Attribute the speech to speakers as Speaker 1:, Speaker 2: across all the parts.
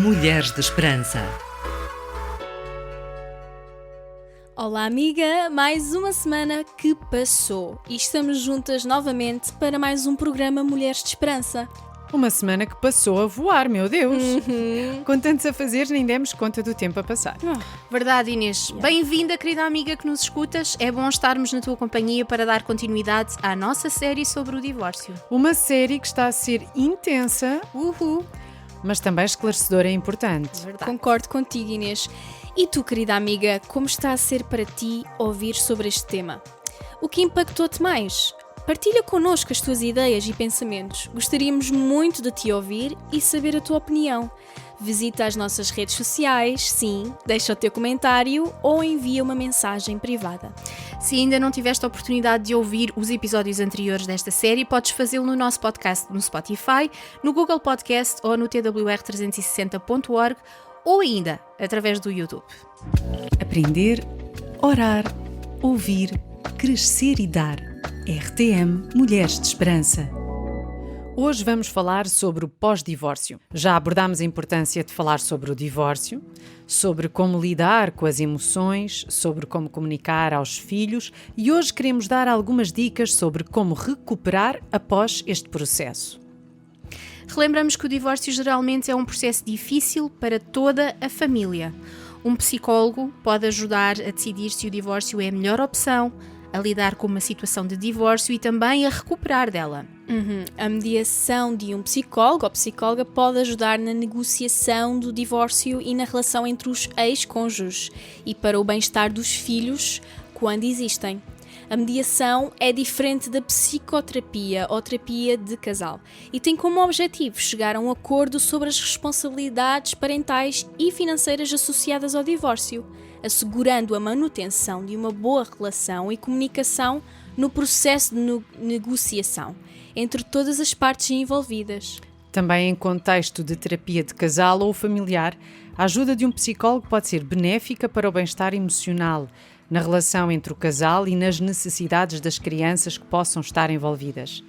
Speaker 1: Mulheres de Esperança.
Speaker 2: Olá amiga, mais uma semana que passou e estamos juntas novamente para mais um programa Mulheres de Esperança.
Speaker 3: Uma semana que passou a voar, meu Deus! Com tantos a fazer, nem demos conta do tempo a passar.
Speaker 4: Verdade, Inês. Bem-vinda, querida amiga que nos escutas. É bom estarmos na tua companhia para dar continuidade à nossa série sobre o divórcio.
Speaker 3: Uma série que está a ser intensa, mas também esclarecedora e importante.
Speaker 4: Verdade.
Speaker 2: Concordo contigo, Inês. E tu, querida amiga, como está a ser para ti ouvir sobre este tema? O que impactou-te mais? Partilha connosco as tuas ideias e pensamentos. Gostaríamos muito de te ouvir e saber a tua opinião. Visita as nossas redes sociais, sim, deixa o teu comentário ou envia uma mensagem privada.
Speaker 4: Se ainda não tiveste a oportunidade de ouvir os episódios anteriores desta série, podes fazê-lo no nosso podcast no Spotify, no Google Podcast ou no twr360.org ou ainda através do YouTube.
Speaker 1: Aprender, orar, ouvir, crescer e dar. RTM Mulheres de Esperança.
Speaker 3: Hoje vamos falar sobre o pós-divórcio. Já abordámos a importância de falar sobre o divórcio, sobre como lidar com as emoções, sobre como comunicar aos filhos e hoje queremos dar algumas dicas sobre como recuperar após este processo.
Speaker 4: Relembramos que o divórcio geralmente é um processo difícil para toda a família. Um psicólogo pode ajudar a decidir se o divórcio é a melhor opção, a lidar com uma situação de divórcio e também a recuperar dela.
Speaker 2: A mediação de um psicólogo ou psicóloga pode ajudar na negociação do divórcio e na relação entre os ex-cônjuges e para o bem-estar dos filhos quando existem. A mediação é diferente da psicoterapia ou terapia de casal e tem como objetivo chegar a um acordo sobre as responsabilidades parentais e financeiras associadas ao divórcio, assegurando a manutenção de uma boa relação e comunicação no processo de negociação entre todas as partes envolvidas.
Speaker 3: Também em contexto de terapia de casal ou familiar, a ajuda de um psicólogo pode ser benéfica para o bem-estar emocional, na relação entre o casal e nas necessidades das crianças que possam estar envolvidas.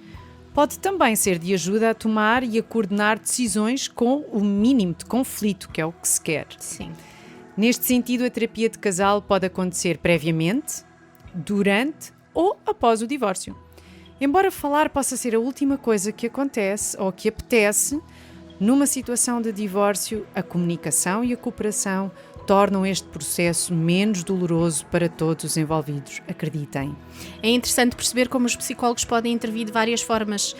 Speaker 3: Pode também ser de ajuda a tomar e a coordenar decisões com o mínimo de conflito, que é o que se quer.
Speaker 4: Sim.
Speaker 3: Neste sentido, a terapia de casal pode acontecer previamente, durante ou após o divórcio. Embora falar possa ser a última coisa que acontece ou que apetece, numa situação de divórcio, a comunicação e a cooperação tornam este processo menos doloroso para todos os envolvidos, acreditem.
Speaker 4: É interessante perceber como os psicólogos podem intervir de várias formas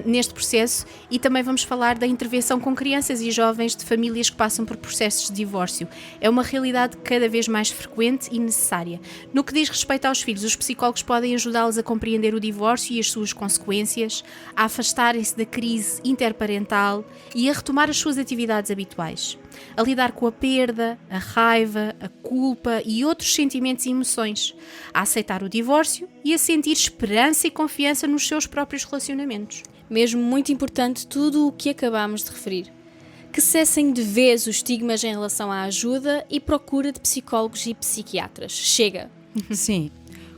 Speaker 4: neste processo e também vamos falar da intervenção com crianças e jovens de famílias que passam por processos de divórcio. É uma realidade cada vez mais frequente e necessária. No que diz respeito aos filhos, os psicólogos podem ajudá-los a compreender o divórcio e as suas consequências, a afastarem-se da crise interparental e a retomar as suas atividades habituais, a lidar com a perda, a raiva, a culpa e outros sentimentos e emoções, a aceitar o divórcio e a sentir esperança e confiança nos seus próprios relacionamentos.
Speaker 2: Mesmo muito importante tudo o que acabámos de referir. Que cessem de vez os estigmas em relação à ajuda e procura de psicólogos e psiquiatras. Chega!
Speaker 3: Sim.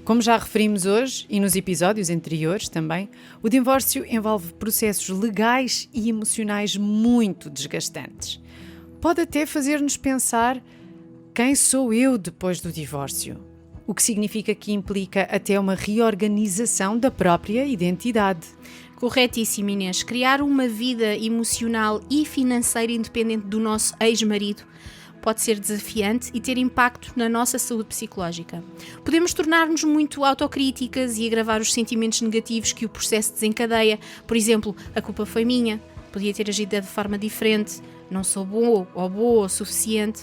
Speaker 3: Como já referimos hoje e nos episódios anteriores também, o divórcio envolve processos legais e emocionais muito desgastantes. Pode até fazer-nos pensar quem sou eu depois do divórcio, o que significa que implica até uma reorganização da própria identidade.
Speaker 4: Corretíssimo, Inês. Criar uma vida emocional e financeira independente do nosso ex-marido pode ser desafiante e ter impacto na nossa saúde psicológica. Podemos tornar-nos muito autocríticas e agravar os sentimentos negativos que o processo desencadeia. Por exemplo, a culpa foi minha, podia ter agido de forma diferente, não sou bom ou boa o suficiente.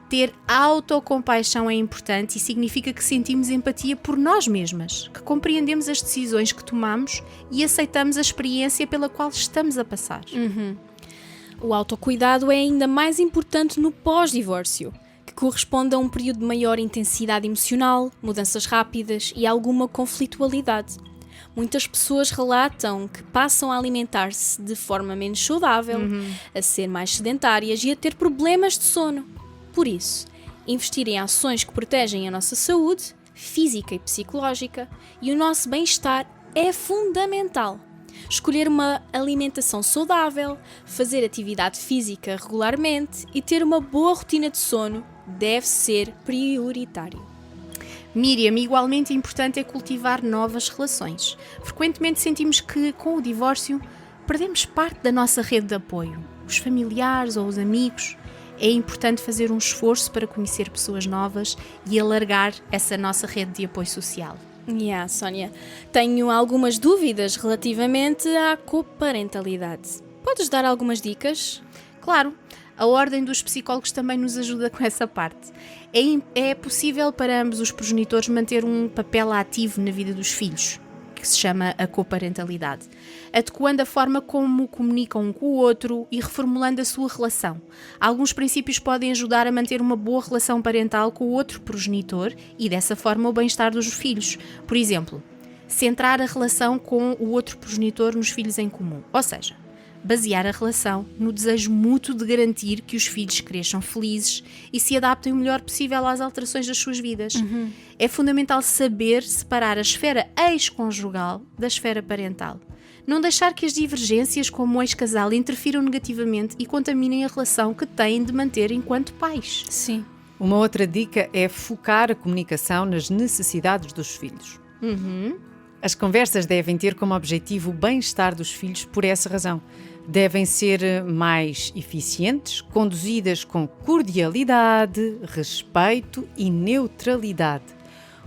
Speaker 4: Ter autocompaixão é importante e significa que sentimos empatia por nós mesmas, que compreendemos as decisões que tomamos e aceitamos a experiência pela qual estamos a passar.
Speaker 2: O autocuidado é ainda mais importante no pós-divórcio, que corresponde a um período de maior intensidade emocional, mudanças rápidas e alguma conflitualidade. Muitas pessoas relatam que passam a alimentar-se de forma menos saudável, a ser mais sedentárias e a ter problemas de sono. Por isso, investir em ações que protegem a nossa saúde, física e psicológica, e o nosso bem-estar é fundamental. Escolher uma alimentação saudável, fazer atividade física regularmente e ter uma boa rotina de sono deve ser prioritário.
Speaker 4: Miriam, igualmente importante é cultivar novas relações. Frequentemente sentimos que, com o divórcio, perdemos parte da nossa rede de apoio. Os familiares ou os amigos. É importante fazer um esforço para conhecer pessoas novas e alargar essa nossa rede de apoio social.
Speaker 2: Sónia, tenho algumas dúvidas relativamente à coparentalidade. Podes dar algumas dicas?
Speaker 4: Claro, a Ordem dos Psicólogos também nos ajuda com essa parte. É possível para ambos os progenitores manter um papel ativo na vida dos filhos, que se chama a coparentalidade, adequando a forma como comunicam um com o outro e reformulando a sua relação. Alguns princípios podem ajudar a manter uma boa relação parental com o outro progenitor e, dessa forma, o bem-estar dos filhos. Por exemplo, centrar a relação com o outro progenitor nos filhos em comum, ou seja, basear a relação no desejo mútuo de garantir que os filhos cresçam felizes e se adaptem o melhor possível às alterações das suas vidas. É fundamental saber separar a esfera ex-conjugal da esfera parental. Não deixar que as divergências como ex-casal interfiram negativamente e contaminem a relação que têm de manter enquanto pais.
Speaker 2: Sim.
Speaker 3: Uma outra dica é focar a comunicação nas necessidades dos filhos. As conversas devem ter como objetivo o bem-estar dos filhos por essa razão. Devem ser mais eficientes, conduzidas com cordialidade, respeito e neutralidade.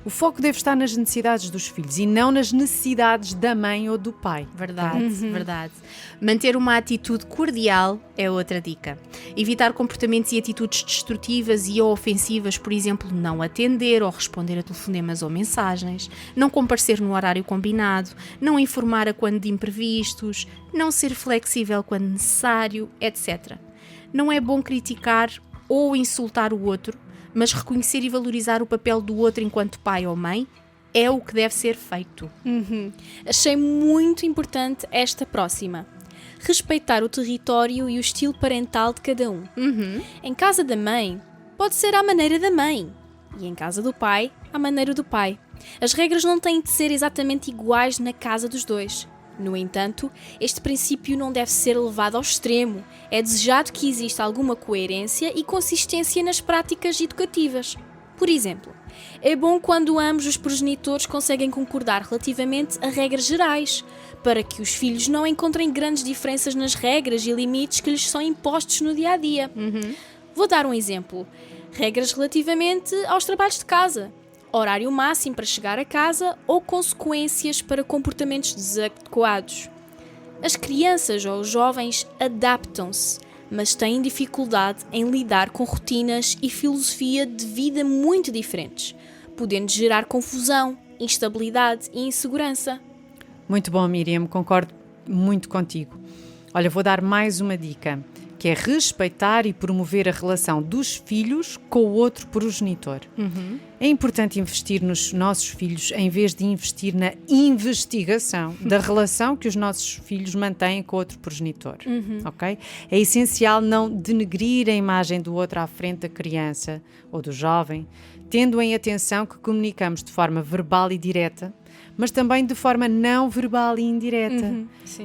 Speaker 3: O foco deve estar nas necessidades dos filhos e não nas necessidades da mãe ou do pai.
Speaker 4: Verdade. Manter uma atitude cordial é outra dica. Evitar comportamentos e atitudes destrutivas e ou ofensivas, por exemplo, não atender ou responder a telefonemas ou mensagens, não comparecer no horário combinado, não informar a quando de imprevistos, não ser flexível quando necessário, etc. Não é bom criticar ou insultar o outro, mas reconhecer e valorizar o papel do outro enquanto pai ou mãe é o que deve ser feito.
Speaker 2: Achei muito importante esta próxima. Respeitar o território e o estilo parental de cada um. Em casa da mãe, pode ser à maneira da mãe. E em casa do pai, à maneira do pai. As regras não têm de ser exatamente iguais na casa dos dois. No entanto, este princípio não deve ser levado ao extremo. É desejado que exista alguma coerência e consistência nas práticas educativas. Por exemplo, é bom quando ambos os progenitores conseguem concordar relativamente a regras gerais, para que os filhos não encontrem grandes diferenças nas regras e limites que lhes são impostos no dia-a-dia. Vou dar um exemplo. Regras relativamente aos trabalhos de casa. Horário máximo para chegar a casa ou consequências para comportamentos desadequados. As crianças ou os jovens adaptam-se, mas têm dificuldade em lidar com rotinas e filosofia de vida muito diferentes, podendo gerar confusão, instabilidade e insegurança.
Speaker 3: Muito bom, Miriam, concordo muito contigo. Olha, vou dar mais uma dica, que é respeitar e promover a relação dos filhos com o outro progenitor. É importante investir nos nossos filhos em vez de investir na investigação da relação que os nossos filhos mantêm com o outro progenitor. Ok? É essencial não denegrir a imagem do outro à frente da criança ou do jovem, tendo em atenção que comunicamos de forma verbal e direta, mas também de forma não verbal e indireta.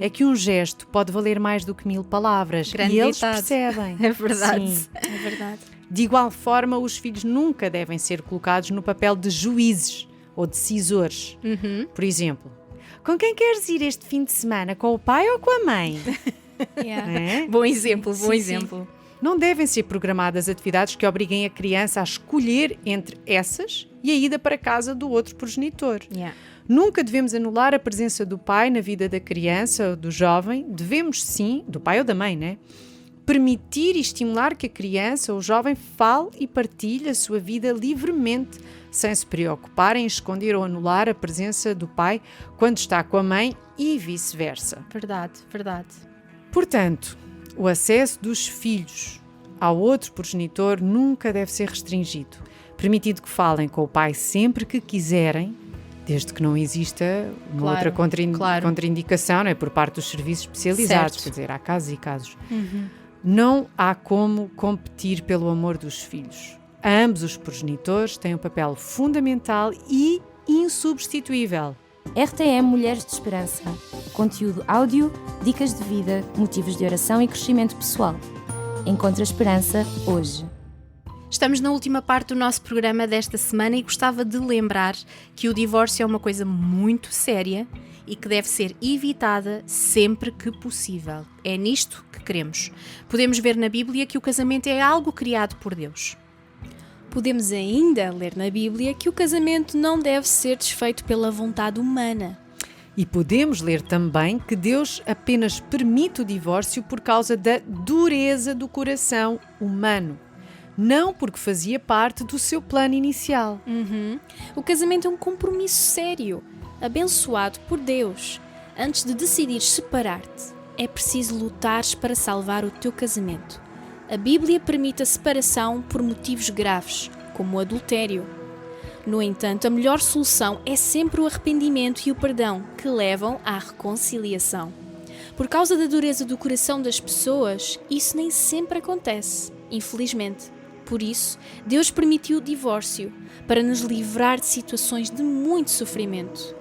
Speaker 3: É que um gesto pode valer mais do que 1000 palavras.
Speaker 4: Grande
Speaker 3: e eles
Speaker 4: ditado.
Speaker 3: percebem.
Speaker 4: É verdade.
Speaker 3: Sim.
Speaker 2: É verdade.
Speaker 3: De igual forma, os filhos nunca devem ser colocados no papel de juízes ou decisores. Por exemplo, com quem queres ir este fim de semana? Com o pai ou com a mãe? É?
Speaker 4: Bom exemplo,
Speaker 2: Sim,
Speaker 4: exemplo.
Speaker 3: Não devem ser programadas atividades que obriguem a criança a escolher entre essas e a ida para casa do outro progenitor. Nunca devemos anular a presença do pai na vida da criança ou do jovem. Devemos sim, do pai ou da mãe, né? Permitir e estimular que a criança ou o jovem fale e partilhe a sua vida livremente, sem se preocupar em esconder ou anular a presença do pai quando está com a mãe e vice-versa.
Speaker 4: Verdade.
Speaker 3: Portanto, o acesso dos filhos ao outro progenitor nunca deve ser restringido, permitido que falem com o pai sempre que quiserem, desde que não exista uma outra contraindicação, né, por parte dos serviços especializados,
Speaker 4: Certo.
Speaker 3: quer dizer, há casos e casos. Não há como competir pelo amor dos filhos. Ambos os progenitores têm um papel fundamental e insubstituível.
Speaker 5: RTM Mulheres de Esperança. Conteúdo áudio, dicas de vida, motivos de oração e crescimento pessoal. Encontre a esperança hoje.
Speaker 4: Estamos na última parte do nosso programa desta semana e gostava de lembrar que o divórcio é uma coisa muito séria e que deve ser evitada sempre que possível. É nisto que queremos. Podemos ver na Bíblia que o casamento é algo criado por Deus.
Speaker 2: Podemos ainda ler na Bíblia que o casamento não deve ser desfeito pela vontade humana.
Speaker 3: E podemos ler também que Deus apenas permite o divórcio por causa da dureza do coração humano. Não porque fazia parte do seu plano inicial.
Speaker 2: O casamento é um compromisso sério, abençoado por Deus. Antes de decidires separar-te, é preciso lutares para salvar o teu casamento. A Bíblia permite a separação por motivos graves, como o adultério. No entanto, a melhor solução é sempre o arrependimento e o perdão, que levam à reconciliação. Por causa da dureza do coração das pessoas, isso nem sempre acontece, infelizmente. Por isso, Deus permitiu o divórcio, para nos livrar de situações de muito sofrimento.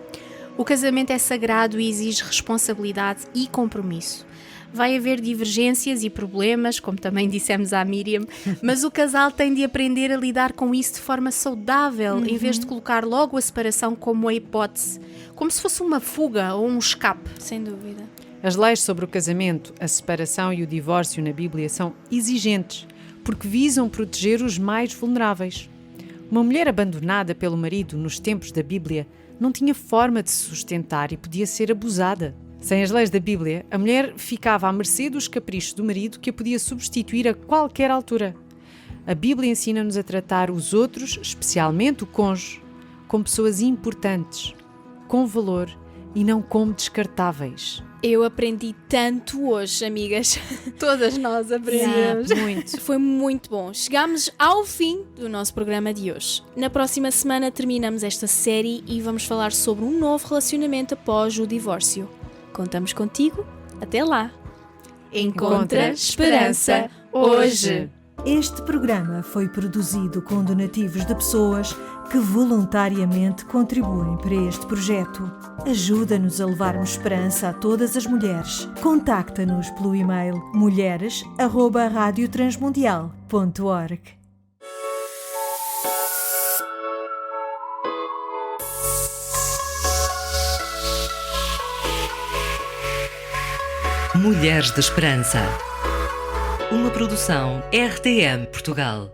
Speaker 4: O casamento é sagrado e exige responsabilidade e compromisso. Vai haver divergências e problemas, como também dissemos à Miriam, mas o casal tem de aprender a lidar com isso de forma saudável, em vez de colocar logo a separação como a hipótese, como se fosse uma fuga ou um escape.
Speaker 2: Sem dúvida.
Speaker 3: As leis sobre o casamento, a separação e o divórcio na Bíblia são exigentes, porque visam proteger os mais vulneráveis. Uma mulher abandonada pelo marido nos tempos da Bíblia não tinha forma de se sustentar e podia ser abusada. Sem as leis da Bíblia, a mulher ficava à mercê dos caprichos do marido, que a podia substituir a qualquer altura. A Bíblia ensina-nos a tratar os outros, especialmente o cônjuge, como pessoas importantes, com valor e não como descartáveis.
Speaker 2: Eu aprendi tanto hoje, amigas.
Speaker 4: Todas nós aprendemos.
Speaker 3: Muito.
Speaker 2: Foi muito bom. Chegámos ao fim do nosso programa de hoje. Na próxima semana terminamos esta série e vamos falar sobre um novo relacionamento após o divórcio. Contamos contigo. Até lá.
Speaker 3: Encontra esperança hoje.
Speaker 6: Este programa foi produzido com donativos de pessoas que voluntariamente contribuem para este projeto. Ajuda-nos a levarmos esperança a todas as mulheres. Contacta-nos pelo e-mail mulheres@radiotransmundial.org.
Speaker 1: Mulheres de Esperança. Uma produção RTM Portugal.